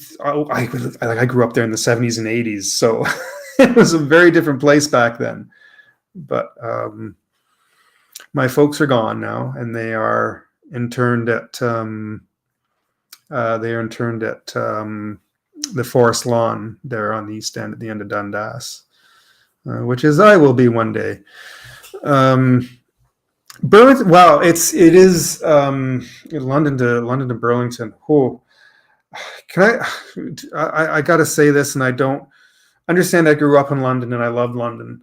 grew up there in the 70s and 80s, so it was a very different place back then. But my folks are gone now, and they are interned at the Forest Lawn there on the east end, at the end of Dundas, which is I will be one day. Burlington. Wow, it is London to Burlington. Oh, can I got to say this, and I don't understand. I grew up in London, and I love London.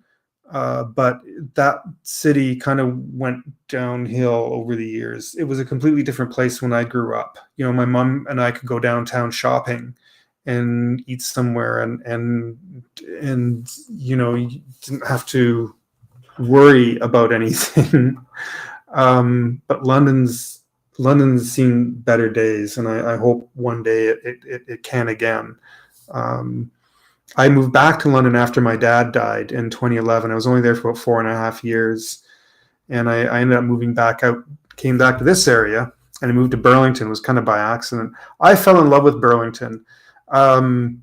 But that city kind of went downhill over the years. It was a completely different place when I grew up. You know, my mom and I could go downtown shopping and eat somewhere, and you know, you didn't have to worry about anything. But London's seen better days, and I hope one day it can again. I moved back to London after my dad died in 2011. I was only there for about 4.5 years. And I ended up moving back out, came back to this area, and I moved to Burlington. It was kind of by accident. I fell in love with Burlington. The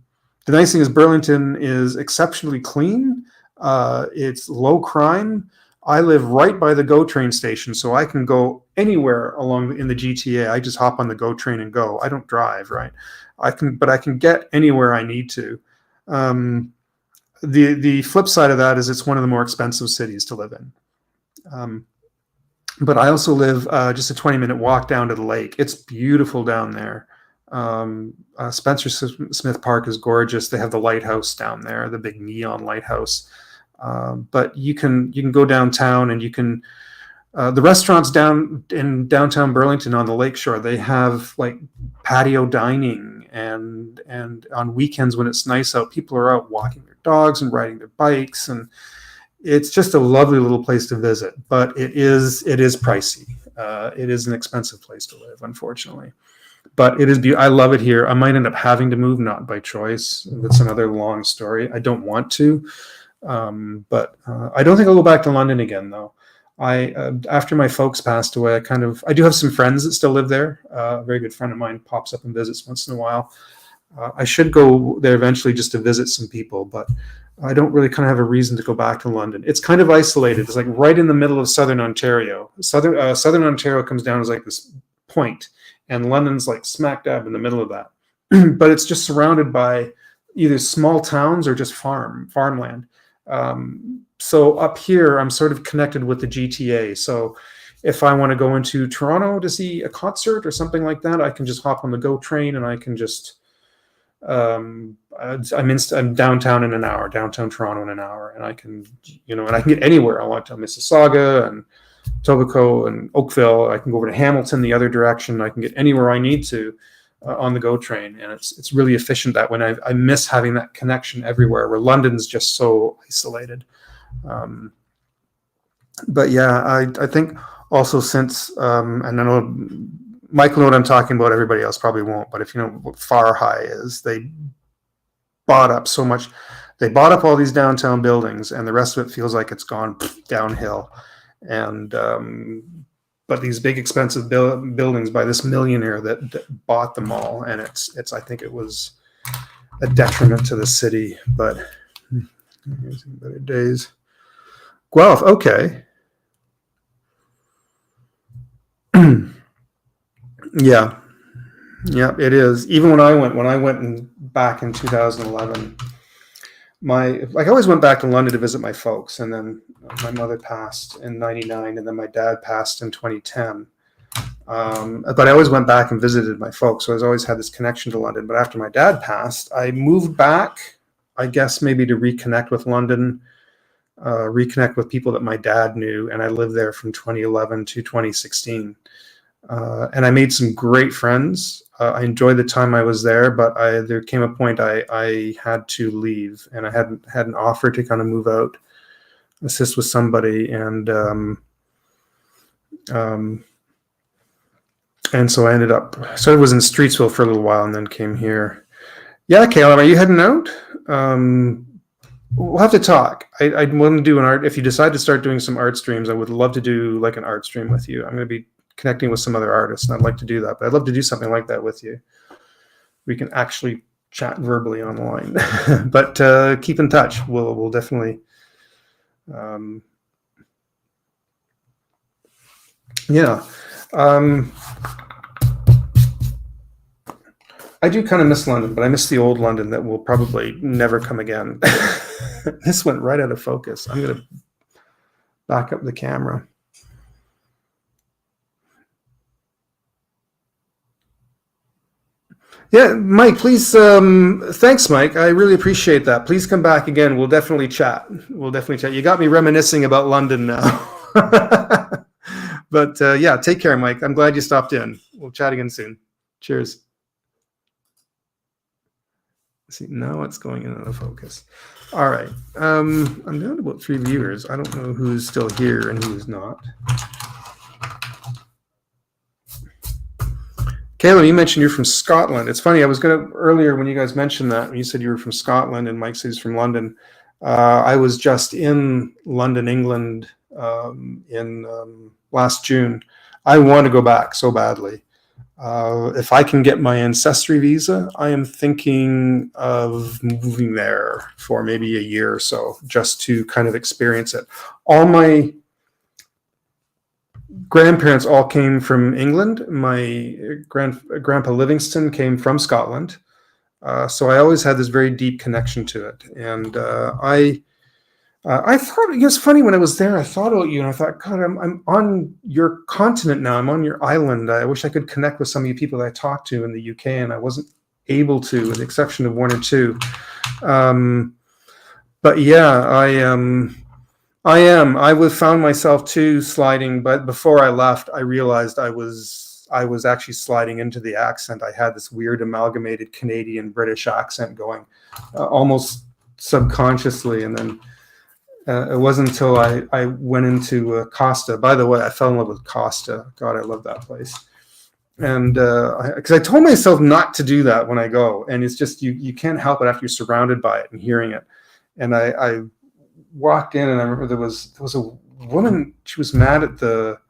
nice thing is Burlington is exceptionally clean. It's low crime. I live right by the GO train station, so I can go anywhere in the GTA. I just hop on the GO train and go. I don't drive, right? But I can get anywhere I need to. The flip side of that is it's one of the more expensive cities to live in. But I also live just a 20-minute walk down to the lake. It's beautiful down there. Spencer Smith Park is gorgeous. They have the lighthouse down there, the big neon lighthouse. But you can go downtown, and you can the restaurants down in downtown Burlington on the lakeshore, they have like patio dining, and on weekends when it's nice out, people are out walking their dogs and riding their bikes, and it's just a lovely little place to visit. But it is pricey. It is an expensive place to live, unfortunately. But it is I love it here. I might end up having to move, not by choice. That's another long story. I don't want to. But I don't think I'll go back to London again, though. After my folks passed away, I do have some friends that still live there. A very good friend of mine pops up and visits once in a while. I should go there eventually just to visit some people, but I don't really kind of have a reason to go back to London. It's kind of isolated. It's like right in the middle of southern Ontario. Southern Ontario comes down as like this point, and London's like smack dab in the middle of that. But it's just surrounded by either small towns or just farmland. So up here, I'm sort of connected with the GTA. So if I want to go into Toronto to see a concert or something like that, I can just hop on the GO train, and I can just I'm downtown in an hour, downtown Toronto in an hour, and I can get anywhere I want to. Mississauga and Etobicoke and Oakville. I can go over to Hamilton the other direction. I can get anywhere I need to on the GO train, and it's really efficient that way. I miss having that connection everywhere, where London's just so isolated. But yeah, I think also since and I know Michael know what I'm talking about, everybody else probably won't, but if you know what Far High is, they bought up so much. They bought up all these downtown buildings, and the rest of it feels like it's gone downhill. And but these big expensive buildings by this millionaire that bought them all, and it's I think it was a detriment to the city. But here's better days. Guelph, okay. Yeah, it is. Even when I went back in 2011, I always went back to London to visit my folks, and then my mother passed in '99, and then my dad passed in 2010. But I always went back and visited my folks, so I always had this connection to London. But after my dad passed, I moved back, I guess maybe to reconnect with London, reconnect with people that my dad knew, and I lived there from 2011 to 2016. And I made some great friends. I enjoyed the time I was there, but there came a point I had to leave, and I had an offer to kind of move out, assist with somebody, and so I ended up. So I was in Streetsville for a little while, and then came here. Yeah, Caleb, are you heading out? We'll have to talk. I'd want to do an art. If you decide to start doing some art streams, I would love to do like an art stream with you. I'm going to be connecting with some other artists, and I'd like to do that. But I'd love to do something like that with you. We can actually chat verbally online. But keep in touch. We'll definitely. Yeah. I do kind of miss London, but I miss the old London that will probably never come again. This went right out of focus. I'm going to back up the camera. Yeah, Mike, please. Thanks, Mike. I really appreciate that. Please come back again. We'll definitely chat. You got me reminiscing about London now. But yeah, take care, Mike. I'm glad you stopped in. We'll chat again soon. Cheers. See, now it's going in out of focus. All right. I'm down to about 3 viewers. I don't know who's still here and who's not. Caleb, you mentioned you're from Scotland. It's funny. I was going to earlier when you guys mentioned that, when you said you were from Scotland and Mike says he's from London. I was just in London, England, in last June. I want to go back so badly. If I can get my ancestry visa, I am thinking of moving there for maybe a year or so, just to kind of experience it. All my grandparents all came from England. My grandpa Livingston came from Scotland. So I always had this very deep connection to it. And I thought, it was funny when I was there, I thought about you and I thought, God, I'm on your continent now. I'm on your island. I wish I could connect with some of you people that I talked to in the UK, and I wasn't able to, with the exception of one or two. But yeah, I found myself too sliding, but before I left, I realized I was actually sliding into the accent. I had this weird amalgamated Canadian British accent going, almost subconsciously, and then it wasn't until I went into Costa. By the way, I fell in love with Costa. God, I love that place. And because I told myself not to do that when I go, and it's just you can't help it after you're surrounded by it and hearing it. And I walked in, and I remember there was a woman. She was mad at the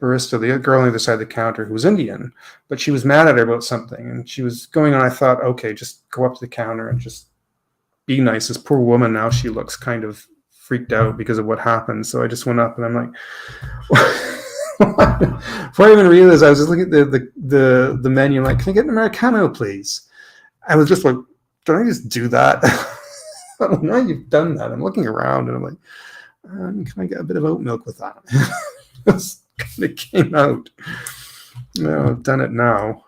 barista, the girl on the other side of the counter, who was Indian, but she was mad at her about something, and she was going on. I thought, okay, just go up to the counter and just be nice. This poor woman, now she looks kind of freaked out because of what happened. So I just went up and I'm like, before I even realized, I was just looking at the menu, like, can I get an Americano, please? I was just like, did I just do that? Now you've done that. I'm looking around and I'm like, can I get a bit of oat milk with that? Just kind of came out. No, I've done it now.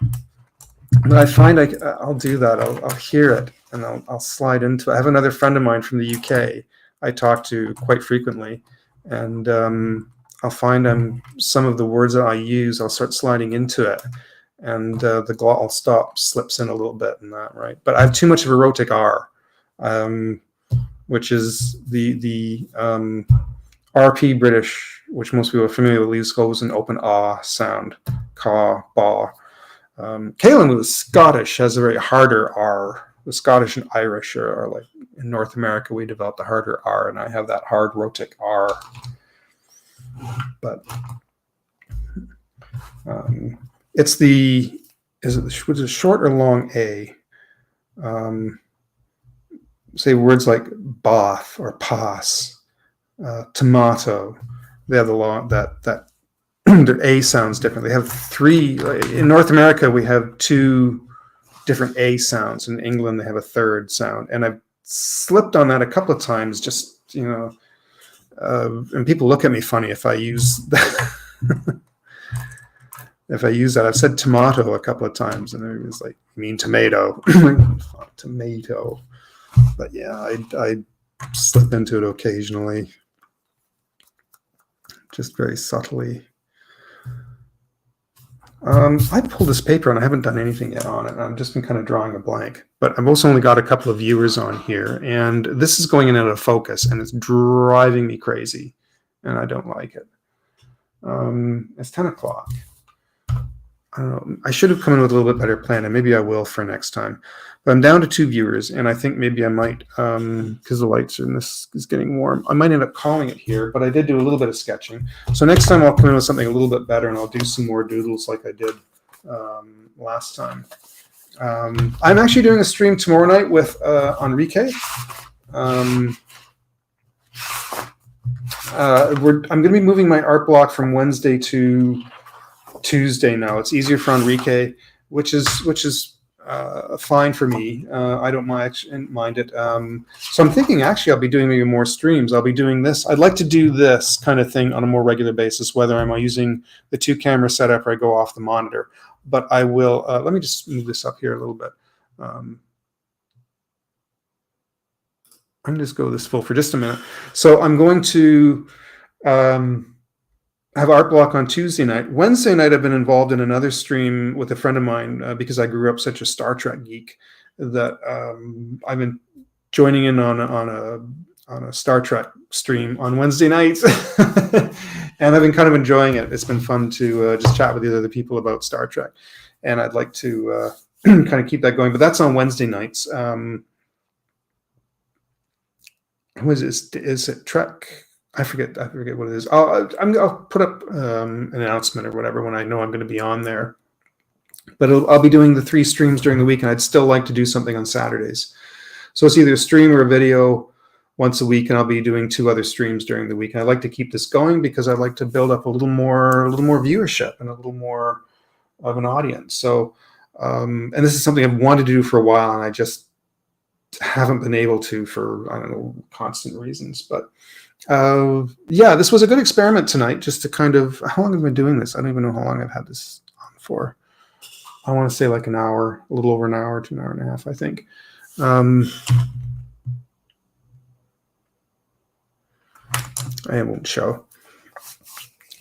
But I find I'll do that. I'll hear it and I'll slide into it. I have another friend of mine from the UK I talk to quite frequently, and I'll find some of the words that I use, I'll start sliding into it, and the glottal stop slips in a little bit in that, right? But I have too much of a rhotic R, which is the RP British, which most people are familiar with, leaves goes an open ah sound, ca, ba. Caelan, who is Scottish, has a very harder R. The Scottish and Irish are like, in North America, we developed a harder R, and I have that hard rhotic R. But was it short or long A? Say words like bath or pass, tomato. They have the long that their A sounds different. They have three. In North America, we have two different A sounds. In England, they have a third sound. And I've slipped on that a couple of times, just, and people look at me funny if I use that. If I use that. I've said tomato a couple of times, and it was like, you mean tomato? Tomato. But yeah, I slip into it occasionally, just very subtly. I pulled this paper and I haven't done anything yet on it. I've just been kind of drawing a blank, but I've also only got a couple of viewers on here, and this is going in out of focus, and it's driving me crazy, and I don't like it. It's 10 o'clock. I don't know. I should have come in with a little bit better plan, and maybe I will for next time. But I'm down to 2 viewers, and I think maybe I might, because the lights in this is getting warm, I might end up calling it here, but I did do a little bit of sketching. So next time I'll come in with something a little bit better, and I'll do some more doodles like I did last time. I'm actually doing a stream tomorrow night with Enrique. I'm going to be moving my art block from Wednesday to Tuesday now. It's easier for Enrique, which is fine for me. I don't mind it. So I'm thinking actually I'll be doing maybe more streams. I'll be doing this. I'd like to do this kind of thing on a more regular basis, whether I'm using the 2-camera setup or I go off the monitor. But I will, let me just move this up here a little bit. I'm going to just go this full for just a minute. So I'm going to have art block on Tuesday night. Wednesday night, I've been involved in another stream with a friend of mine because I grew up such a Star Trek geek that I've been joining in on a Star Trek stream on Wednesday nights, and I've been kind of enjoying it. It's been fun to just chat with the other people about Star Trek, and I'd like to kind of keep that going. But that's on Wednesday nights. Who is this? Is it Trek? I forget what it is. I'll put up an announcement or whatever when I know I'm going to be on there. But I'll be doing the 3 streams during the week, and I'd still like to do something on Saturdays. So it's either a stream or a video once a week, and I'll be doing 2 other streams during the week. And I'd like to keep this going because I'd like to build up a little more viewership and a little more of an audience. So, and this is something I've wanted to do for a while, and I just haven't been able to for, I don't know, constant reasons. But yeah, this was a good experiment tonight, just to kind of, how long have I been doing this? I don't even know how long I've had this on for. I want to say like an hour, a little over an hour to an hour and a half, I think. I won't show.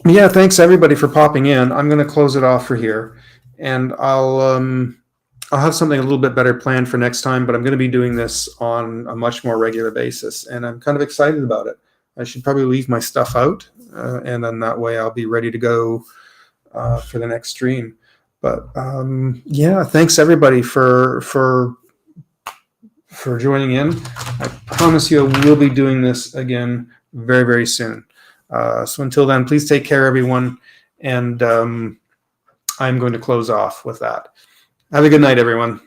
Yeah, thanks everybody for popping in. I'm going to close it off for here, and I'll have something a little bit better planned for next time, but I'm going to be doing this on a much more regular basis, and I'm kind of excited about it. I should probably leave my stuff out, and then that way I'll be ready to go for the next stream. But yeah, thanks everybody for joining in. I promise you I will be doing this again very, very soon. So until then, please take care, everyone, and I'm going to close off with that. Have a good night, everyone.